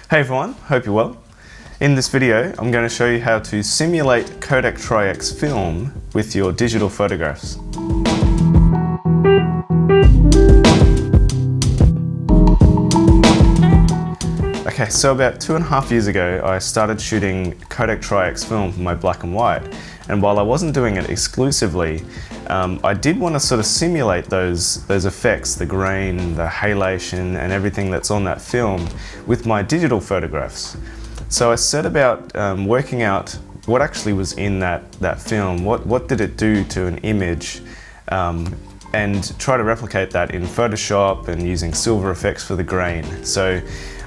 Hey everyone, hope you're well. In this video, I'm going to show you how to simulate Kodak TRI-X film with your digital photographs. Okay, so about 2.5 years ago, I started shooting Kodak TRI-X film for my black and white. And while I wasn't doing it exclusively, I did want to sort of simulate those effects, the grain, the halation, and everything that's on that film with my digital photographs. So I set about working out what actually was in that film, what did it do to an image, and try to replicate that in Photoshop and using Silver Efex for the grain. So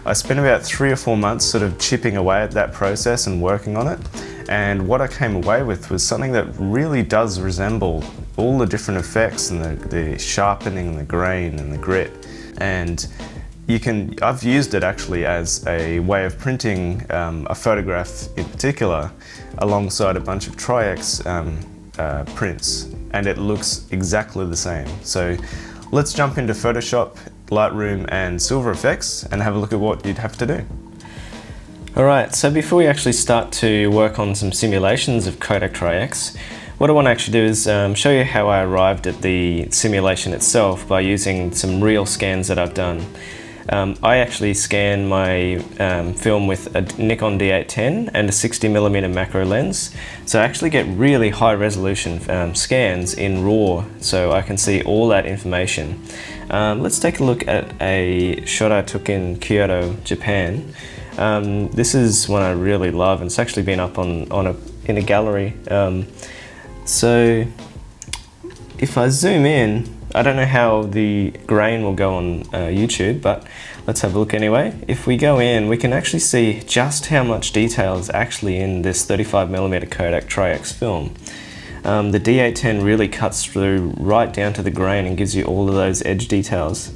I spent about 3 or 4 months sort of chipping away at that process and working on it. And what I came away with was something that really does resemble all the different effects and the sharpening and the grain and the grit. And I've used it actually as a way of printing a photograph in particular alongside a bunch of TRI-X prints, and it looks exactly the same. So let's jump into Photoshop, Lightroom and Silver Efex and have a look at what you'd have to do. Alright, so before we actually start to work on some simulations of Kodak TRI-X, what I want to actually do is show you how I arrived at the simulation itself by using some real scans that I've done. I actually scan my film with a Nikon D810 and a 60mm macro lens, so I actually get really high resolution scans in RAW, so I can see all that information. Let's take a look at a shot I took in Kyoto, Japan. This is one I really love, and it's actually been up in a gallery. So if I zoom in, I don't know how the grain will go on YouTube, but let's have a look anyway. If we go in, we can actually see just how much detail is actually in this 35mm Kodak TRI-X film. The D810 really cuts through right down to the grain and gives you all of those edge details.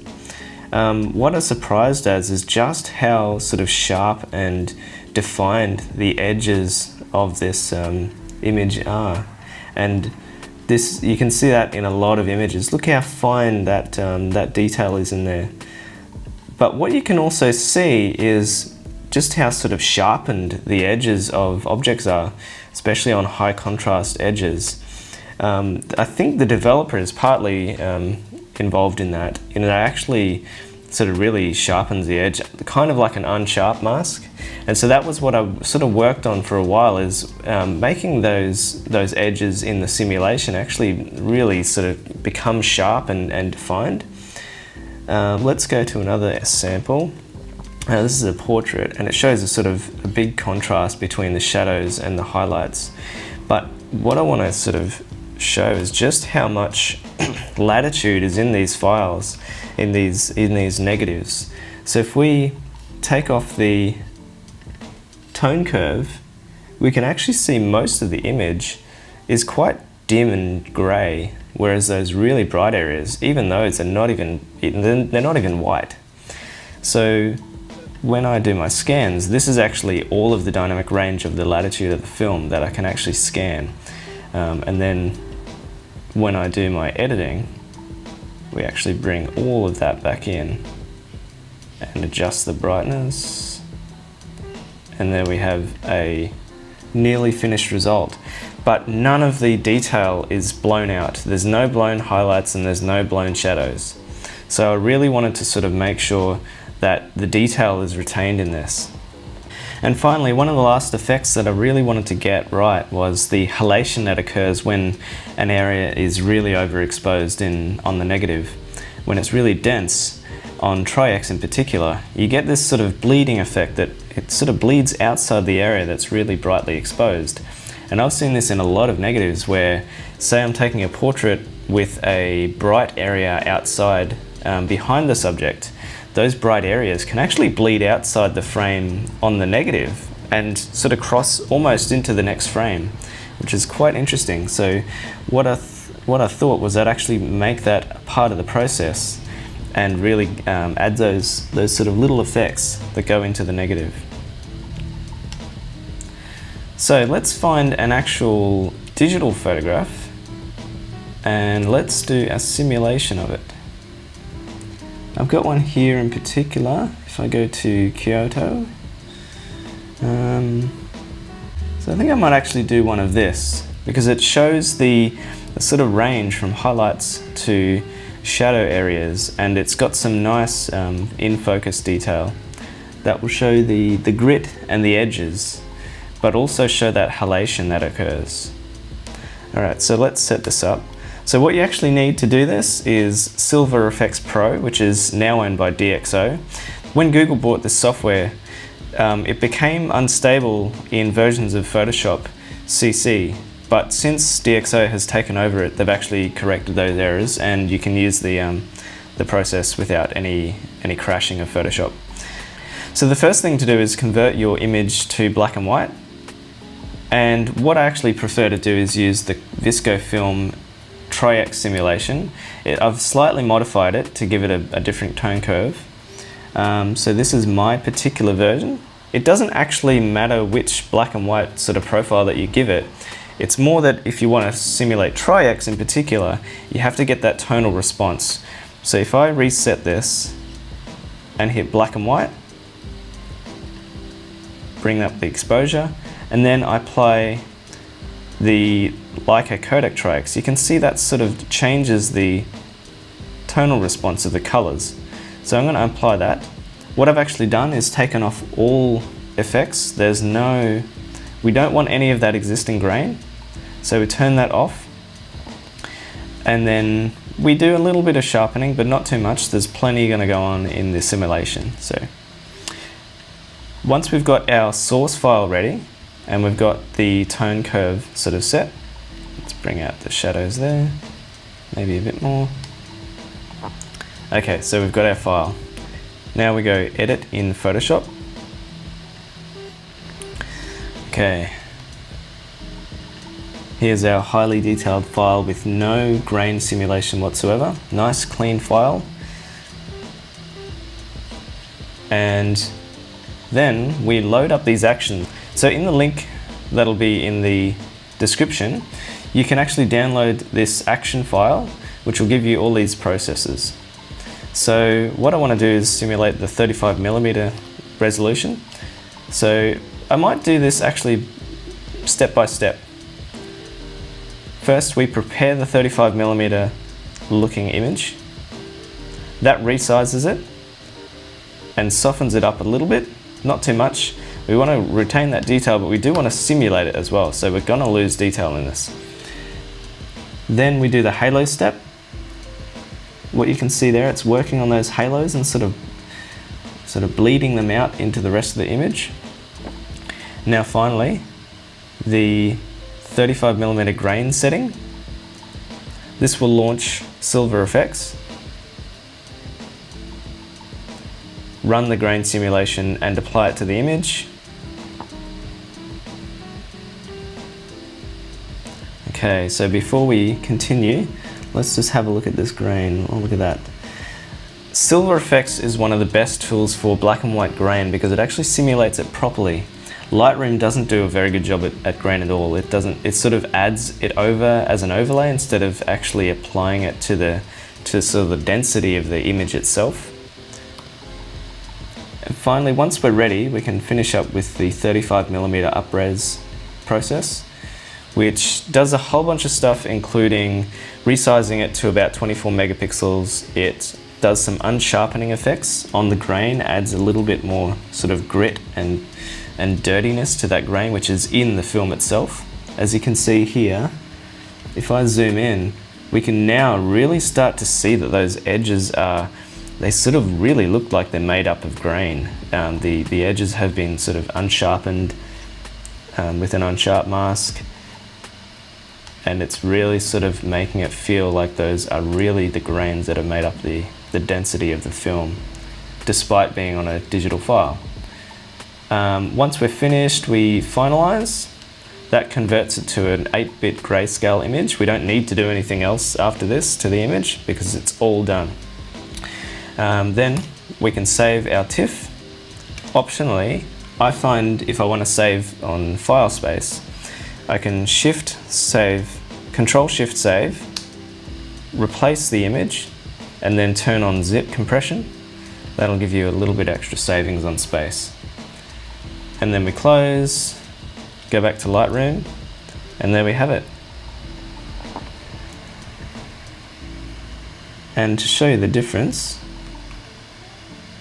What I was surprised as is just how sort of sharp and defined the edges of this image are. And this, you can see that in a lot of images. Look how fine that detail is in there. But what you can also see is just how sort of sharpened the edges of objects are, especially on high contrast edges. I think the developer is partly involved in that. It actually sort of really sharpens the edge, kind of like an unsharp mask. And so that was what I sort of worked on for a while, is making those edges in the simulation actually really sort of become sharp and defined. Let's go to another sample. This is a portrait, and it shows a sort of a big contrast between the shadows and the highlights. But what I want to sort of show is just how much latitude is in these files, in these negatives. So if we take off the tone curve, we can actually see most of the image is quite dim and grey, whereas those really bright areas, even those are not even, they're not even white. So when I do my scans, this is actually all of the dynamic range of the latitude of the film that I can actually scan. And then when I do my editing, we actually bring all of that back in and adjust the brightness. And there we have a nearly finished result. But none of the detail is blown out. There's no blown highlights and there's no blown shadows. So I really wanted to sort of make sure that the detail is retained in this. And finally, one of the last effects that I really wanted to get right was the halation that occurs when an area is really overexposed on the negative. When it's really dense, on TRI-X in particular, you get this sort of bleeding effect that it sort of bleeds outside the area that's really brightly exposed. And I've seen this in a lot of negatives where, say I'm taking a portrait with a bright area outside behind the subject, those bright areas can actually bleed outside the frame on the negative and sort of cross almost into the next frame, which is quite interesting. So what I thought was I'd actually make that part of the process and really add those sort of little effects that go into the negative. So let's find an actual digital photograph and let's do a simulation of it. I've got one here in particular. If I go to Kyoto, So I think I might actually do one of this, because it shows the sort of range from highlights to shadow areas, and it's got some nice in focus detail that will show the grit and the edges, but also show that halation that occurs. Alright, so let's set this up. So what you actually need to do this is Silver Efex Pro, which is now owned by DxO. When Google bought this software, it became unstable in versions of Photoshop CC, but since DxO has taken over it, they've actually corrected those errors, and you can use the process without any crashing of Photoshop. So the first thing to do is convert your image to black and white. And what I actually prefer to do is use the VSCO Film TRI-X simulation. I've slightly modified it to give it a different tone curve. So this is my particular version. It doesn't actually matter which black and white sort of profile that you give it. It's more that if you want to simulate TRI-X in particular, you have to get that tonal response. So if I reset this and hit black and white, bring up the exposure, and then I apply the Leica Kodak TRI-X, you can see that sort of changes the tonal response of the colors. So I'm going to apply that. What I've actually done is taken off all effects. We don't want any of that existing grain. So we turn that off. And then we do a little bit of sharpening, but not too much. There's plenty going to go on in the simulation. So once we've got our source file ready, and we've got the tone curve sort of set, let's bring out the shadows there, maybe a bit more. Okay, so we've got our file. Now we go edit in Photoshop. Okay. Here's our highly detailed file with no grain simulation whatsoever. Nice clean file. And then we load up these actions. So in the link that'll be in the description, you can actually download this action file, which will give you all these processes. So what I want to do is simulate the 35mm resolution. So I might do this actually step by step. First, we prepare the 35mm looking image. That resizes it and softens it up a little bit, not too much. We want to retain that detail, but we do want to simulate it as well, so we're going to lose detail in this. Then we do the halo step. What you can see there, it's working on those halos and sort of bleeding them out into the rest of the image. Now finally, the 35mm grain setting. This will launch Silver Efex, run the grain simulation and apply it to the image. Okay, so before we continue, let's just have a look at this grain. Oh, look at that. Silver Efex is one of the best tools for black and white grain because it actually simulates it properly. Lightroom doesn't do a very good job at grain at all. It sort of adds it over as an overlay instead of actually applying it to sort of the density of the image itself. And finally, once we're ready, we can finish up with the 35mm upres process, which does a whole bunch of stuff, including resizing it to about 24 megapixels. It does some unsharpening effects on the grain, adds a little bit more sort of grit and dirtiness to that grain, which is in the film itself. As you can see here, if I zoom in, we can now really start to see that those edges they sort of really look like they're made up of grain. The edges have been sort of unsharpened with an unsharp mask, and it's really sort of making it feel like those are really the grains that have made up the density of the film, despite being on a digital file. Once we're finished, we finalize. That converts it to an 8-bit grayscale image. We don't need to do anything else after this to the image because it's all done. Then we can save our TIFF. Optionally, I find if I want to save on file space, I can Control-Shift-Save, replace the image, and then turn on zip compression. That'll give you a little bit extra savings on space. and then we close, go back to Lightroom, and there we have it. And to show you the difference,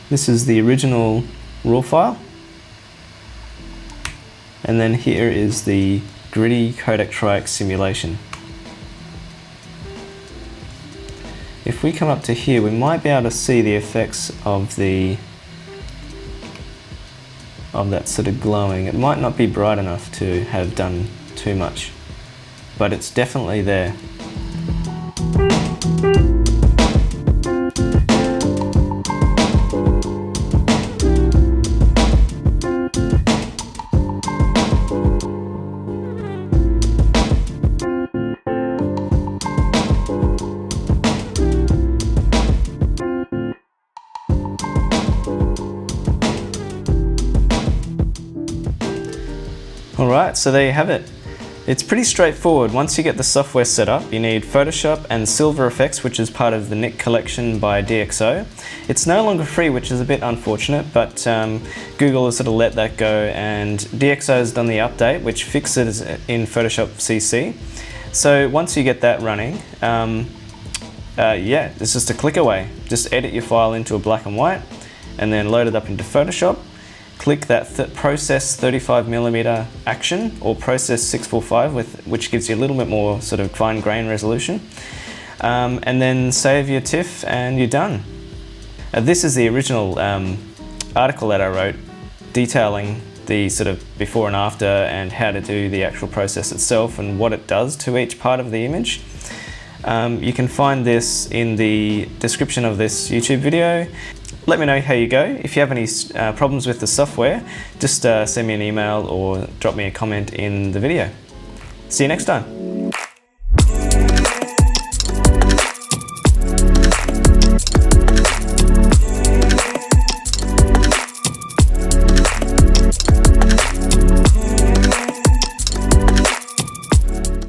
this is the original RAW file, and then here is the gritty Kodak TRI-X simulation. If we come up to here, we might be able to see the effects of that sort of glowing. It might not be bright enough to have done too much, but it's definitely there. Alright, so there you have it. It's pretty straightforward. Once you get the software set up, you need Photoshop and Silver Efex, which is part of the Nik Collection by DxO. It's no longer free, which is a bit unfortunate, but Google has sort of let that go, and DxO has done the update, which fixes it in Photoshop CC. So once you get that running, yeah, it's just a click away. Just edit your file into a black and white, and then load it up into Photoshop. Click that process 35mm action, or process 645, which gives you a little bit more sort of fine grain resolution, and then save your TIFF and you're done. This is the original article that I wrote detailing the sort of before and after and how to do the actual process itself and what it does to each part of the image. You can find this in the description of this YouTube video. Let me know how you go. If you have any problems with the software, just send me an email or drop me a comment in the video. See you next time.